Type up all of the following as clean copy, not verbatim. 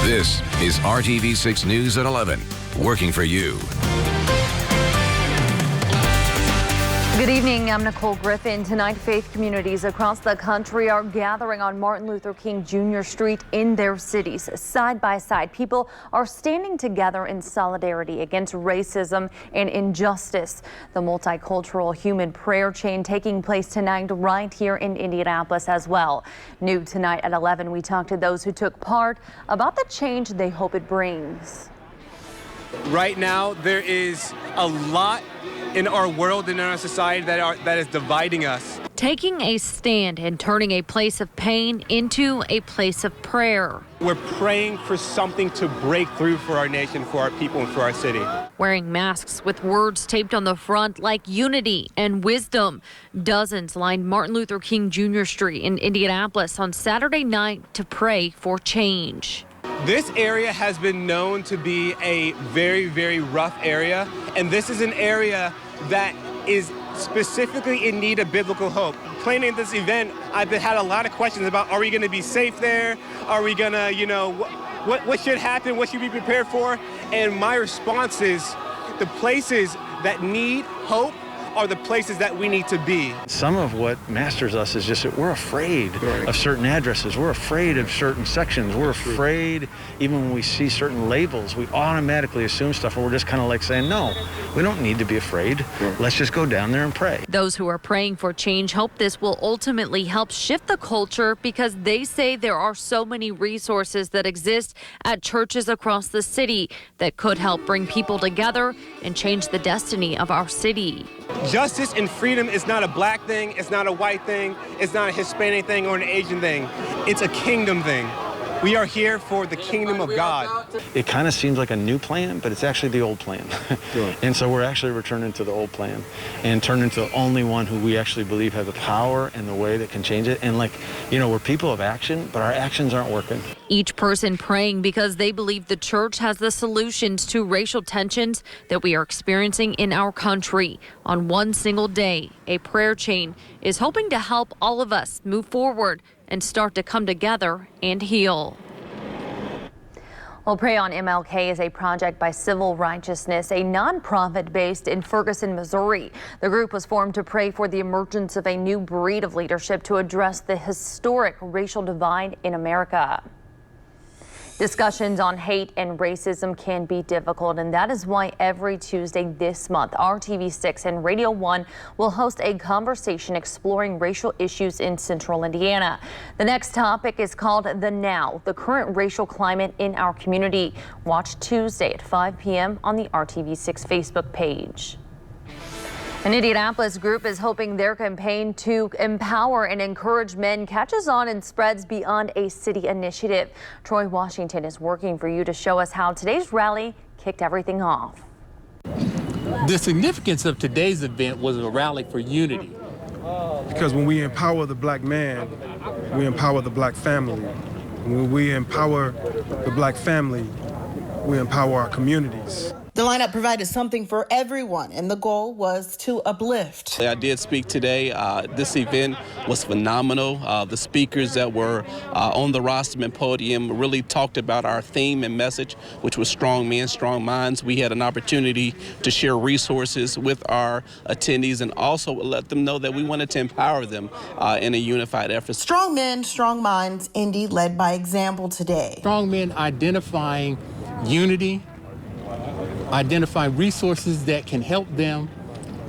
This is RTV6 News at 11, working for you. Good evening, I'm Nicole Griffin. Tonight, faith communities across the country are gathering on Martin Luther King Jr. Street in their cities. Side by side, people are standing together in solidarity against racism and injustice. The multicultural human prayer chain taking place tonight right here in Indianapolis as well. New tonight at 11, we talked to those who took part about the change they hope it brings. Right now, there is a lot in our world and in our society that is dividing us. Taking a stand and turning a place of pain into a place of prayer. We're praying for something to break through for our nation, for our people, and for our city. Wearing masks with words taped on the front like unity and wisdom. Dozens lined Martin Luther King Jr. Street in Indianapolis on Saturday night to pray for change. This area has been known to be a very, very rough area, and this is an area that is specifically in need of biblical hope. Planning this event, I've had a lot of questions about, are we going to be safe there? Are we going to, what should happen? What should we be prepared for? And my response is, the places that need hope are the places that we need to be. Some of what masters us is just that we're afraid of certain addresses. We're afraid of certain sections. We're afraid, even when we see certain labels, we automatically assume stuff, and we're just kind of like saying, no, we don't need to be afraid. Let's just go down there and pray. Those who are praying for change hope this will ultimately help shift the culture because they say there are so many resources that exist at churches across the city that could help bring people together and change the destiny of our city. Justice and freedom is not a black thing, it's not a white thing, it's not a Hispanic thing or an Asian thing. It's a kingdom thing. We are here for the kingdom of God. It kind of seems like a new plan, but it's actually the old plan. And so we're actually returning to the old plan and turning to the only one who we actually believe has the power and the way that can change it. And we're people of action, but our actions aren't working. Each person praying because they believe the church has the solutions to racial tensions that we are experiencing in our country. On one single day, a prayer chain is hoping to help all of us move forward and start to come together and heal. Well, Pray on MLK is a project by Civil Righteousness, a nonprofit based in Ferguson, Missouri. The group was formed to pray for the emergence of a new breed of leadership to address the historic racial divide in America. Discussions on hate and racism can be difficult, and that is why every Tuesday this month, RTV6 and Radio 1 will host a conversation exploring racial issues in Central Indiana. The next topic is called The Now, the current racial climate in our community. Watch Tuesday at 5 p.m. on the RTV6 Facebook page. An Indianapolis group is hoping their campaign to empower and encourage men catches on and spreads beyond a city initiative. Troy Washington is working for you to show us how today's rally kicked everything off. The significance of today's event was a rally for unity. Because when we empower the black man, we empower the black family. When we empower the black family, we empower our communities. The lineup provided something for everyone, and the goal was to uplift. I did speak today. This event was phenomenal. The speakers that were on the rostrum and podium really talked about our theme and message, which was strong men, strong minds. We had an opportunity to share resources with our attendees and also let them know that we wanted to empower them in a unified effort. Strong men, strong minds. Indy led by example today. Strong men identifying unity, identifying resources that can help them,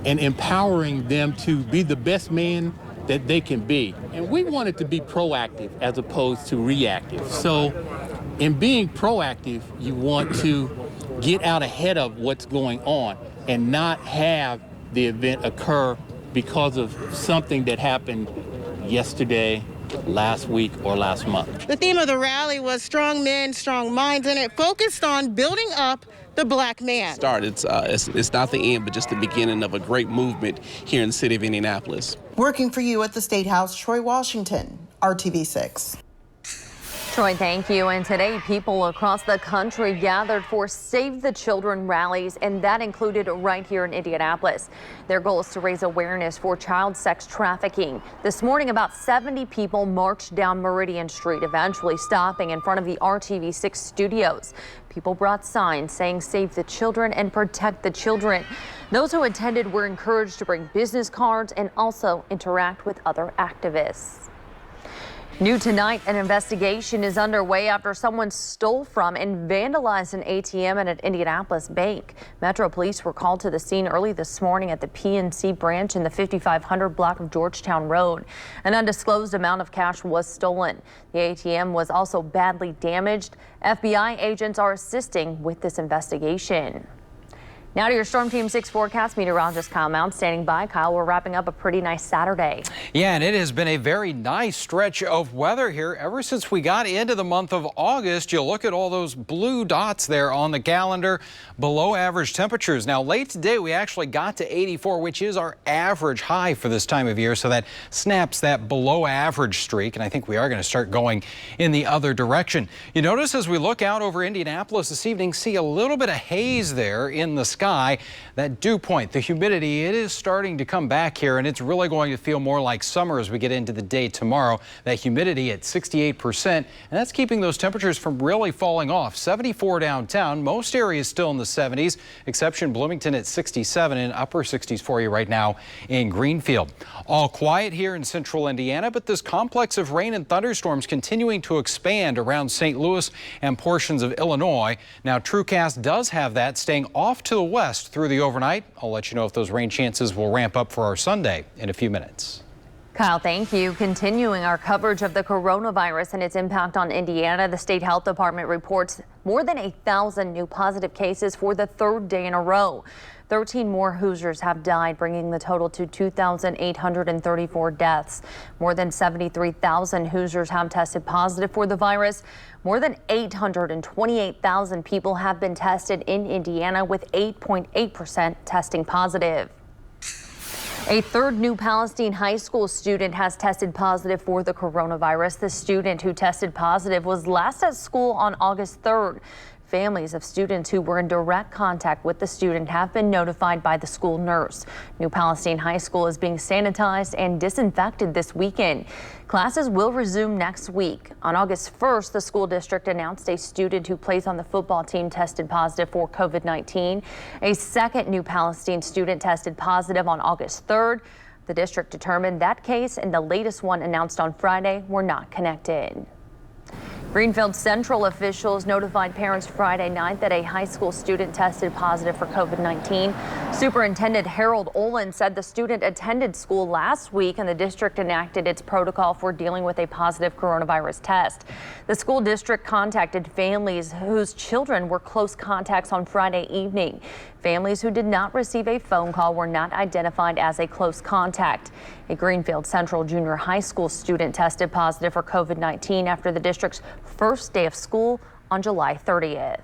and empowering them to be the best man that they can be. And we wanted to be proactive as opposed to reactive. So in being proactive, you want to get out ahead of what's going on and not have the event occur because of something that happened yesterday, last week, or last month. The theme of the rally was strong men, strong minds, and it focused on building up the black man. It's not the end, but just the beginning of a great movement here in the city of Indianapolis. Working for you at the State House, Troy Washington, RTV6. Troy, thank you. And today, people across the country gathered for Save the Children rallies, and that included right here in Indianapolis. Their goal is to raise awareness for child sex trafficking. This morning, about 70 people marched down Meridian Street, eventually stopping in front of the RTV6 studios. People brought signs saying Save the Children and Protect the Children. Those who attended were encouraged to bring business cards and also interact with other activists. New tonight, an investigation is underway after someone stole from and vandalized an ATM at an Indianapolis bank. Metro Police were called to the scene early this morning at the PNC branch in the 5500 block of Georgetown Road. An undisclosed amount of cash was stolen. The ATM was also badly damaged. FBI agents are assisting with this investigation. Now to your Storm Team 6 forecast. Meteorologist Kyle Mount standing by. Kyle, we're wrapping up a pretty nice Saturday. Yeah, and it has been a very nice stretch of weather here ever since we got into the month of August. You look at all those blue dots there on the calendar, below average temperatures. Now, late today, we actually got to 84, which is our average high for this time of year. So that snaps that below average streak. And I think we are going to start going in the other direction. You notice as we look out over Indianapolis this evening, see a little bit of haze there in the sky. That dew point, the humidity, it is starting to come back here, and it's really going to feel more like summer as we get into the day tomorrow. That humidity at 68%, and that's keeping those temperatures from really falling off. 74 downtown, most areas still in the 70s, exception Bloomington at 67 and upper 60s for you right now in Greenfield. All quiet here in central Indiana, but this complex of rain and thunderstorms continuing to expand around St. Louis and portions of Illinois. Now, TrueCast does have that staying off to the west through the overnight. I'll let you know if those rain chances will ramp up for our Sunday in a few minutes. Kyle, thank you. Continuing our coverage of the coronavirus and its impact on Indiana, the state health department reports more than 1,000 new positive cases for the third day in a row. 13 more Hoosiers have died, bringing the total to 2,834 deaths. More than 73,000 Hoosiers have tested positive for the virus. More than 828,000 people have been tested in Indiana, with 8.8% testing positive. A third New Palestine high school student has tested positive for the coronavirus. The student who tested positive was last at school on August 3rd. Families of students who were in direct contact with the student have been notified by the school nurse. New Palestine High School is being sanitized and disinfected this weekend. Classes will resume next week. On August 1st, the school district announced a student who plays on the football team tested positive for COVID-19. A second New Palestine student tested positive on August 3rd. The district determined that case and the latest one announced on Friday were not connected. Greenfield Central officials notified parents Friday night that a high school student tested positive for COVID-19. Superintendent Harold Olin said the student attended school last week and the district enacted its protocol for dealing with a positive coronavirus test. The school district contacted families whose children were close contacts on Friday evening. Families who did not receive a phone call were not identified as a close contact. A Greenfield Central Junior High School student tested positive for COVID-19 after the district's first day of school on July 30th.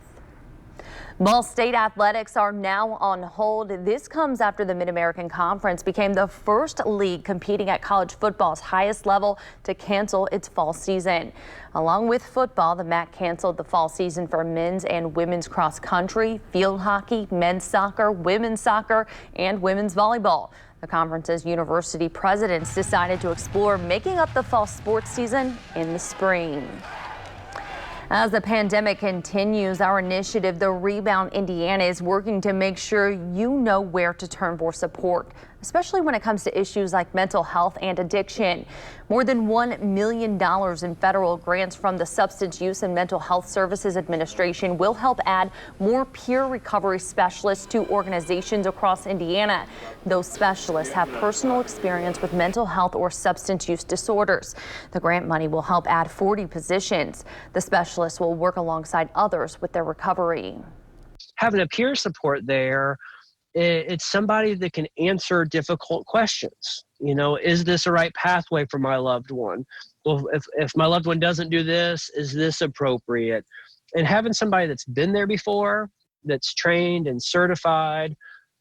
Ball State athletics are now on hold. This comes after the Mid-American Conference became the first league competing at college football's highest level to cancel its fall season. Along with football, the MAC canceled the fall season for men's and women's cross country, field hockey, men's soccer, women's soccer, and women's volleyball. The conference's university presidents decided to explore making up the fall sports season in the spring. As the pandemic continues, our initiative, The Rebound Indiana, is working to make sure you know where to turn for support, especially when it comes to issues like mental health and addiction. More than $1 million in federal grants from the Substance Use and Mental Health Services Administration will help add more peer recovery specialists to organizations across Indiana. Those specialists have personal experience with mental health or substance use disorders. The grant money will help add 40 positions. The specialists will work alongside others with their recovery. Having a peer support there, it's somebody that can answer difficult questions. You know, is this a right pathway for my loved one? Well, if my loved one doesn't do this, is this appropriate? And having somebody that's been there before, that's trained and certified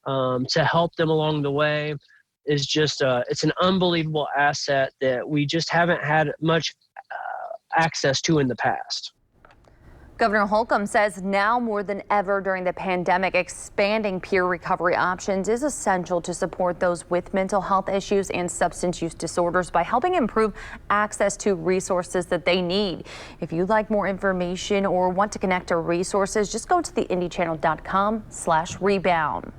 to help them along the way is just, it's an unbelievable asset that we just haven't had much access to in the past. Governor Holcomb says now more than ever during the pandemic, expanding peer recovery options is essential to support those with mental health issues and substance use disorders by helping improve access to resources that they need. If you'd like more information or want to connect to resources, just go to theindychannel.com/rebound.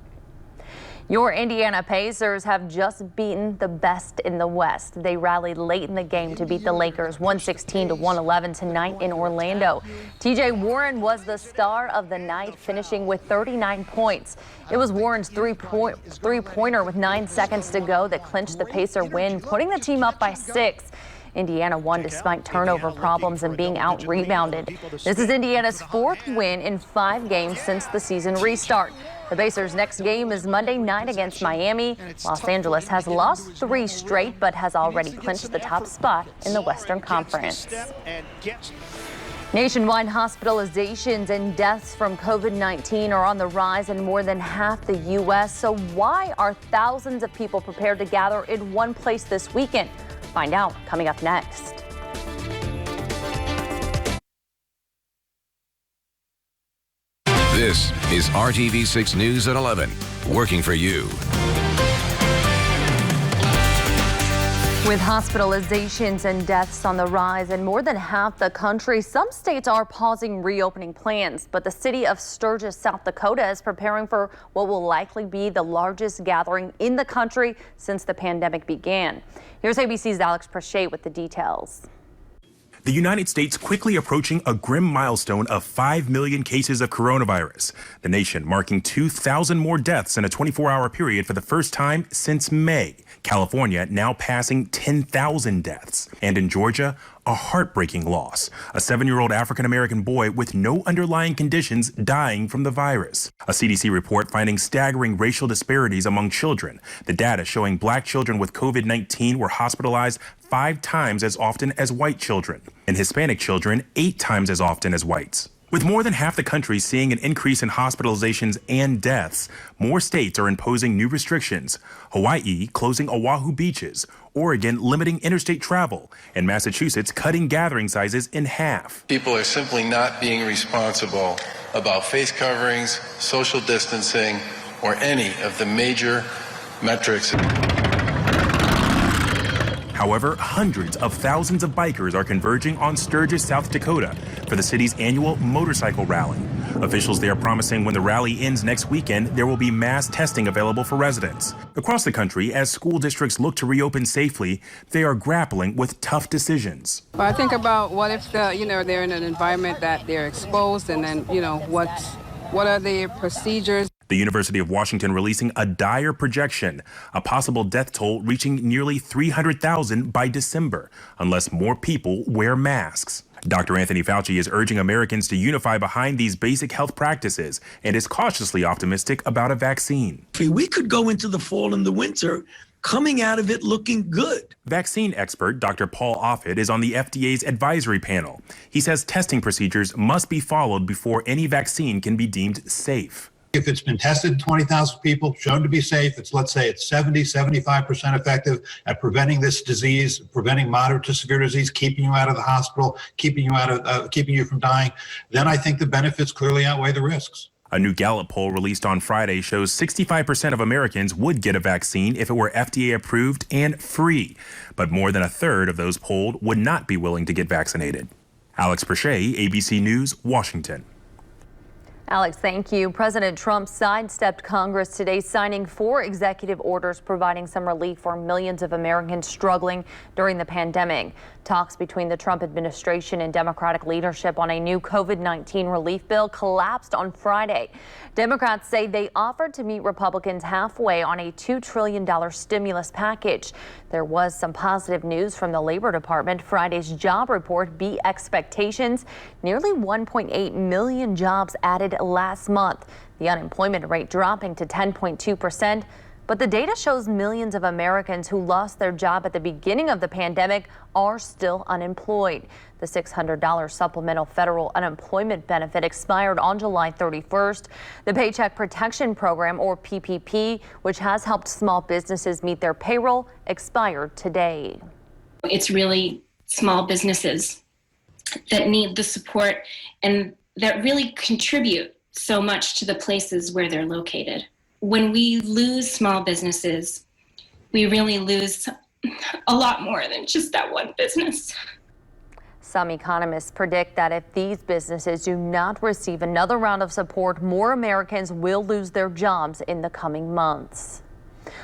Your Indiana Pacers have just beaten the best in the West. They rallied late in the game to beat the Lakers 116-111 tonight in Orlando. TJ Warren was the star of the night, finishing with 39 points. It was Warren's three-pointer with 9 seconds to go that clinched the Pacer win, putting the team up by 6. Indiana won despite turnover problems and being out-rebounded. This is Indiana's 4th win in 5 games since the season restart. The Pacers' next game is Monday night against Miami. Los Angeles has lost 3 straight, but has already clinched the top spot in the Western Conference. Nationwide hospitalizations and deaths from COVID-19 are on the rise in more than half the U.S. So why are thousands of people prepared to gather in one place this weekend? Find out coming up next. This is RTV6 News at 11, working for you. With hospitalizations and deaths on the rise in more than half the country, some states are pausing reopening plans, but the city of Sturgis, South Dakota is preparing for what will likely be the largest gathering in the country since the pandemic began. Here's ABC's Alex Prochet with the details. The United States quickly approaching a grim milestone of 5 million cases of coronavirus. The nation marking 2,000 more deaths in a 24-hour period for the first time since May. California now passing 10,000 deaths. And in Georgia, a heartbreaking loss. A 7-year-old African-American boy with no underlying conditions dying from the virus. A CDC report finding staggering racial disparities among children. The data showing black children with COVID-19 were hospitalized 5 times as often as white children, and Hispanic children 8 times as often as whites. With more than half the country seeing an increase in hospitalizations and deaths, more states are imposing new restrictions. Hawaii closing Oahu beaches, Oregon limiting interstate travel, and Massachusetts cutting gathering sizes in half. People are simply not being responsible about face coverings, social distancing, or any of the major metrics. However, hundreds of thousands of bikers are converging on Sturgis, South Dakota for the city's annual motorcycle rally. Officials there promising when the rally ends next weekend, there will be mass testing available for residents. Across the country, as school districts look to reopen safely, they are grappling with tough decisions. Well, I think about what if they're in an environment that they're exposed, and then, what are the procedures? The University of Washington releasing a dire projection, a possible death toll reaching nearly 300,000 by December, unless more people wear masks. Dr. Anthony Fauci is urging Americans to unify behind these basic health practices and is cautiously optimistic about a vaccine. We could go into the fall and the winter coming out of it looking good. Vaccine expert Dr. Paul Offit is on the FDA's advisory panel. He says testing procedures must be followed before any vaccine can be deemed safe. If it's been tested in 20,000 people, shown to be safe, let's say it's 70-75% effective at preventing this disease, preventing moderate to severe disease, keeping you out of the hospital, keeping you from dying, then I think the benefits clearly outweigh the risks. A new Gallup poll released on Friday shows 65% of Americans would get a vaccine if it were FDA approved and free, but more than a third of those polled would not be willing to get vaccinated. Alex Prochet, ABC News, Washington. Alex, thank you. President Trump sidestepped Congress today, signing 4 executive orders providing some relief for millions of Americans struggling during the pandemic. Talks between the Trump administration and Democratic leadership on a new COVID-19 relief bill collapsed on Friday. Democrats say they offered to meet Republicans halfway on a $2 trillion stimulus package. There was some positive news from the Labor Department. Friday's job report beat expectations. Nearly 1.8 million jobs added last month. The unemployment rate dropping to 10.2%. But the data shows millions of Americans who lost their job at the beginning of the pandemic are still unemployed. The $600 supplemental federal unemployment benefit expired on July 31st. The Paycheck Protection Program, or PPP, which has helped small businesses meet their payroll, expired today. It's really small businesses that need the support and that really contribute so much to the places where they're located. When we lose small businesses, we really lose a lot more than just that one business. Some economists predict that if these businesses do not receive another round of support, more Americans will lose their jobs in the coming months.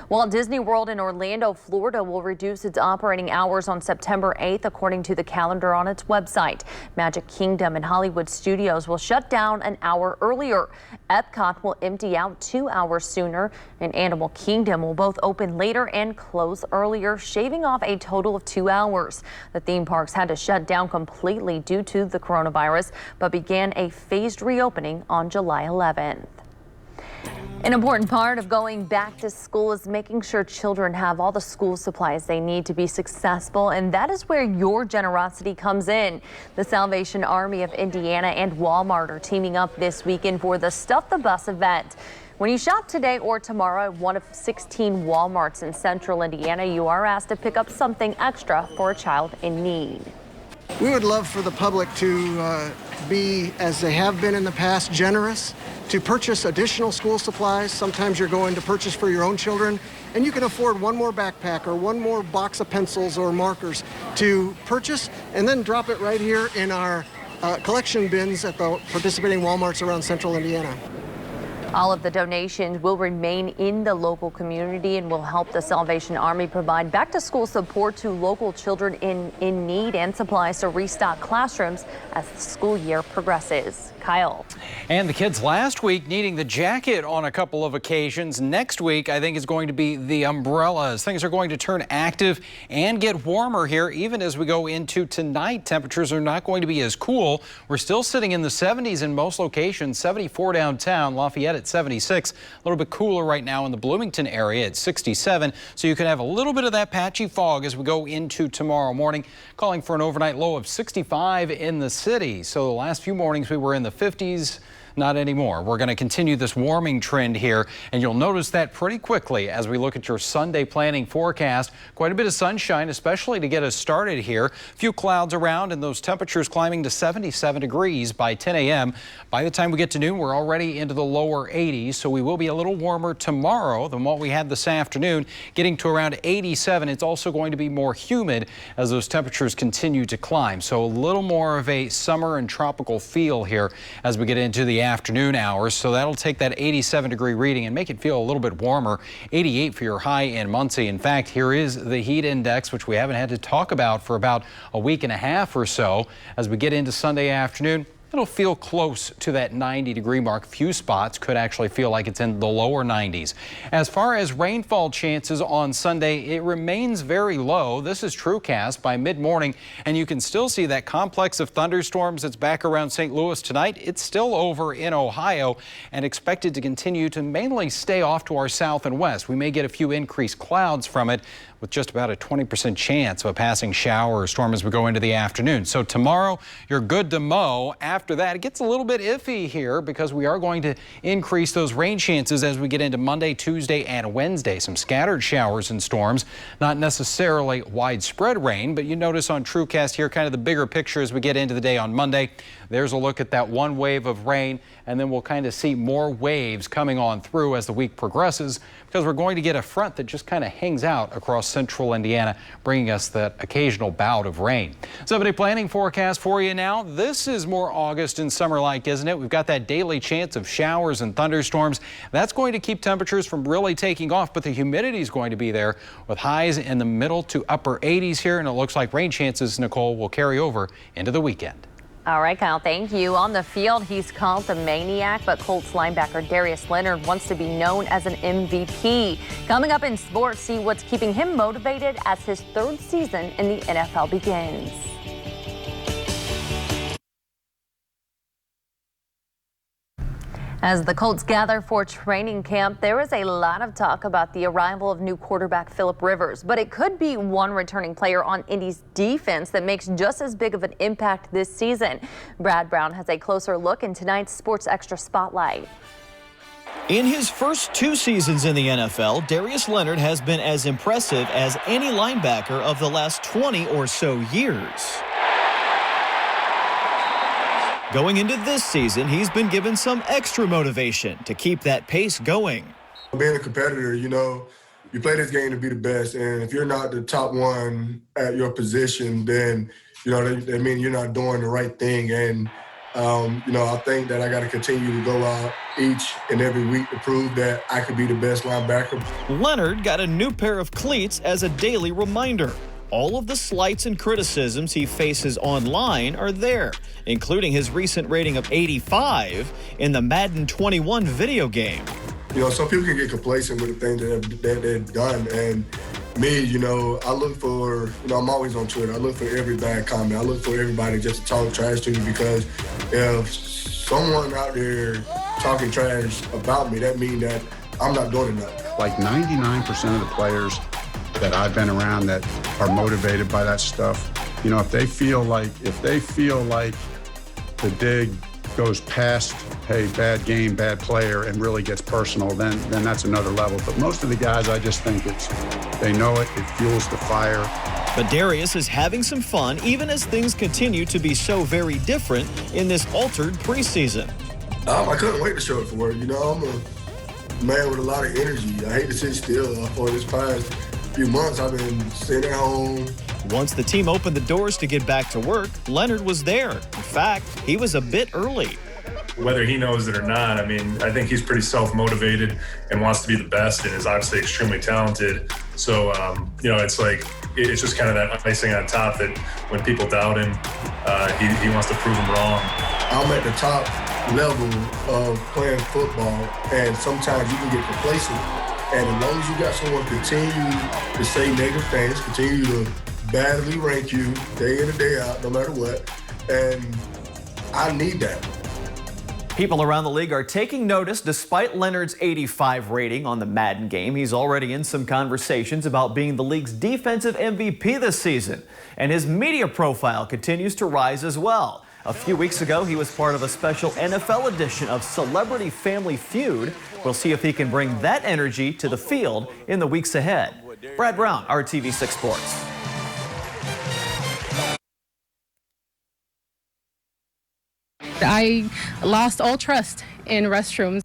Walt Disney World in Orlando, Florida will reduce its operating hours on September 8th, according to the calendar on its website. Magic Kingdom and Hollywood Studios will shut down an hour earlier. Epcot will empty out 2 hours sooner, and Animal Kingdom will both open later and close earlier, shaving off a total of 2 hours. The theme parks had to shut down completely due to the coronavirus, but began a phased reopening on July 11th. An important part of going back to school is making sure children have all the school supplies they need to be successful, and that is where your generosity comes in. The Salvation Army of Indiana and Walmart are teaming up this weekend for the Stuff the Bus event. When you shop today or tomorrow at one of 16 Walmarts in central Indiana, you are asked to pick up something extra for a child in need. We would love for the public to be, as they have been in the past, generous, to purchase additional school supplies. Sometimes you're going to purchase for your own children, and you can afford one more backpack or one more box of pencils or markers to purchase and then drop it right here in our collection bins at the participating Walmarts around central Indiana. All of the donations will remain in the local community and will help the Salvation Army provide back-to-school support to local children in need and supplies to restock classrooms as the school year progresses. Kyle. And the kids last week needing the jacket on a couple of occasions. Next week, I think, is going to be the umbrellas. Things are going to turn active and get warmer here, even as we go into tonight. Temperatures are not going to be as cool. We're still sitting in the 70s in most locations, 74 downtown, Lafayette at 76. A little bit cooler right now in the Bloomington area at 67. So you can have a little bit of that patchy fog as we go into tomorrow morning, calling for an overnight low of 65 in the city. So the last few mornings we were in the 50s. Not anymore. We're going to continue this warming trend here, and you'll notice that pretty quickly as we look at your Sunday planning forecast. Quite a bit of sunshine, especially to get us started here. A few clouds around and those temperatures climbing to 77 degrees by 10 a.m. By the time we get to noon, we're already into the lower 80s, so we will be a little warmer tomorrow than what we had this afternoon, getting to around 87. It's also going to be more humid as those temperatures continue to climb, so a little more of a summer and tropical feel here as we get into the afternoon hours. So that'll take that 87 degree reading and make it feel a little bit warmer. 88 for your high in Muncie. In fact, here is the heat index, which we haven't had to talk about for about a week and a half or so. As we get into Sunday afternoon, it'll feel close to that 90 degree mark. Few spots could actually feel like it's in the lower 90s. As far as rainfall chances on Sunday, it remains very low. This is TrueCast by mid-morning, and you can still see that complex of thunderstorms that's back around St. Louis tonight. It's still over in Ohio and expected to continue to mainly stay off to our south and west. We may get a few increased clouds from it, with just about a 20% chance of a passing shower or storm as we go into the afternoon. So tomorrow, you're good to mow. After that, it gets a little bit iffy here because we are going to increase those rain chances as we get into Monday, Tuesday, and Wednesday. Some scattered showers and storms, not necessarily widespread rain, but you notice on TrueCast here kind of the bigger picture as we get into the day on Monday. There's a look at that one wave of rain, and then we'll kind of see more waves coming on through as the week progresses, because we're going to get a front that just kind of hangs out across central Indiana, bringing us that occasional bout of rain. 7-day planning forecast for you now. This is more August and summer-like, isn't it? We've got that daily chance of showers and thunderstorms. That's going to keep temperatures from really taking off, but the humidity is going to be there with highs in the middle to upper 80s here, and it looks like rain chances, Nicole, will carry over into the weekend. All right, Kyle, thank you. On the field, he's called the maniac, but Colts linebacker Darius Leonard wants to be known as an MVP. Coming up in sports, see what's keeping him motivated as his third season in the NFL begins. As the Colts gather for training camp, there is a lot of talk about the arrival of new quarterback Phillip Rivers, but it could be one returning player on Indy's defense that makes just as big of an impact this season. Brad Brown has a closer look in tonight's Sports Extra Spotlight. In his first 2 seasons in the NFL, Darius Leonard has been as impressive as any linebacker of the last 20 or so years. Going into this season, he's been given some extra motivation to keep that pace going. Being a competitor, you know, you play this game to be the best, and if you're not the top one at your position, then, you know, that means you're not doing the right thing. And, you know, I think that I got to continue to go out each and every week to prove that I could be the best linebacker. Leonard got a new pair of cleats as a daily reminder. All of the slights and criticisms he faces online are there, including his recent rating of 85 in the Madden 21 video game. You know, some people can get complacent with the things that they've done. And me, you know, I look for, you know, I'm always on Twitter. I look for every bad comment. I look for everybody just to talk trash to me, because if someone out there talking trash about me, that means that I'm not doing enough. Like 99% of the players that I've been around that are motivated by that stuff, you know, if they feel like the dig goes past, hey, bad game, bad player, and really gets personal, then that's another level. But most of the guys, I just think they know it fuels the fire. But Darius is having some fun, even as things continue to be so very different in this altered preseason. I couldn't wait to show it for work. You know, I'm a man with a lot of energy. I hate to sit still. For this past few months, I've been sitting at home. Once the team opened the doors to get back to work, Leonard was there. In fact, he was a bit early. Whether he knows it or not, I mean, I think he's pretty self-motivated and wants to be the best and is obviously extremely talented. So, you know, it's like, it's just kind of that icing on top that when people doubt him, he wants to prove them wrong. I'm at the top level of playing football, and sometimes you can get complacent. And as long as you got someone continue to say negative things, continue to badly rank you day in and day out, no matter what, and I need that. People around the league are taking notice. Despite Leonard's 85 rating on the Madden game, he's already in some conversations about being the league's defensive MVP this season. And his media profile continues to rise as well. A few weeks ago, he was part of a special NFL edition of Celebrity Family Feud. We'll see if he can bring that energy to the field in the weeks ahead. Brad Brown, RTV6 Sports. I lost all trust in restrooms.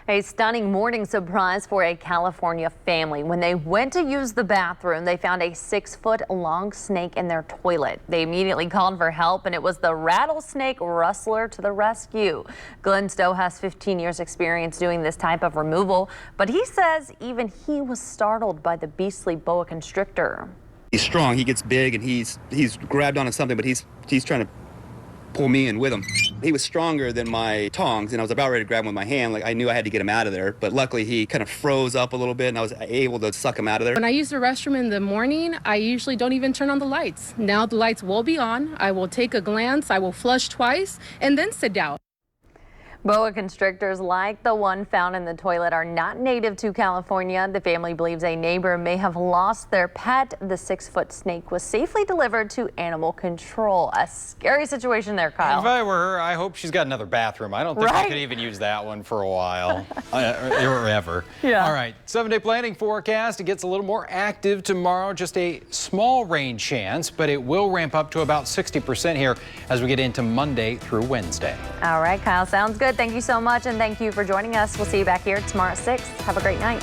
A stunning morning surprise for a California family. When they went to use the bathroom, they found a 6-foot-long snake in their toilet. They immediately called for help, and it was the rattlesnake rustler to the rescue. Glenn Stowe has 15 years experience doing this type of removal, but he says even he was startled by the beastly boa constrictor. He's strong. He gets big, and he's grabbed onto something, but he's trying to pull me in with him. He was stronger than my tongs, and I was about ready to grab him with my hand. Like, I knew I had to get him out of there, but luckily he kind of froze up a little bit, and I was able to suck him out of there. When I use the restroom in the morning, I usually don't even turn on the lights. Now the lights will be on. I will take a glance, I will flush twice, and then sit down. Boa constrictors like the one found in the toilet are not native to California. The family believes a neighbor may have lost their pet. The 6-foot snake was safely delivered to animal control. A scary situation there, Kyle. If I were her, I hope she's got another bathroom. I don't think I could even use that one for a while or ever. Yeah. All right, 7-day planning forecast. It gets a little more active tomorrow. Just a small rain chance, but it will ramp up to about 60% here as we get into Monday through Wednesday. All right, Kyle, sounds good. Thank you so much, and thank you for joining us. We'll see you back here tomorrow at 6. Have a great night.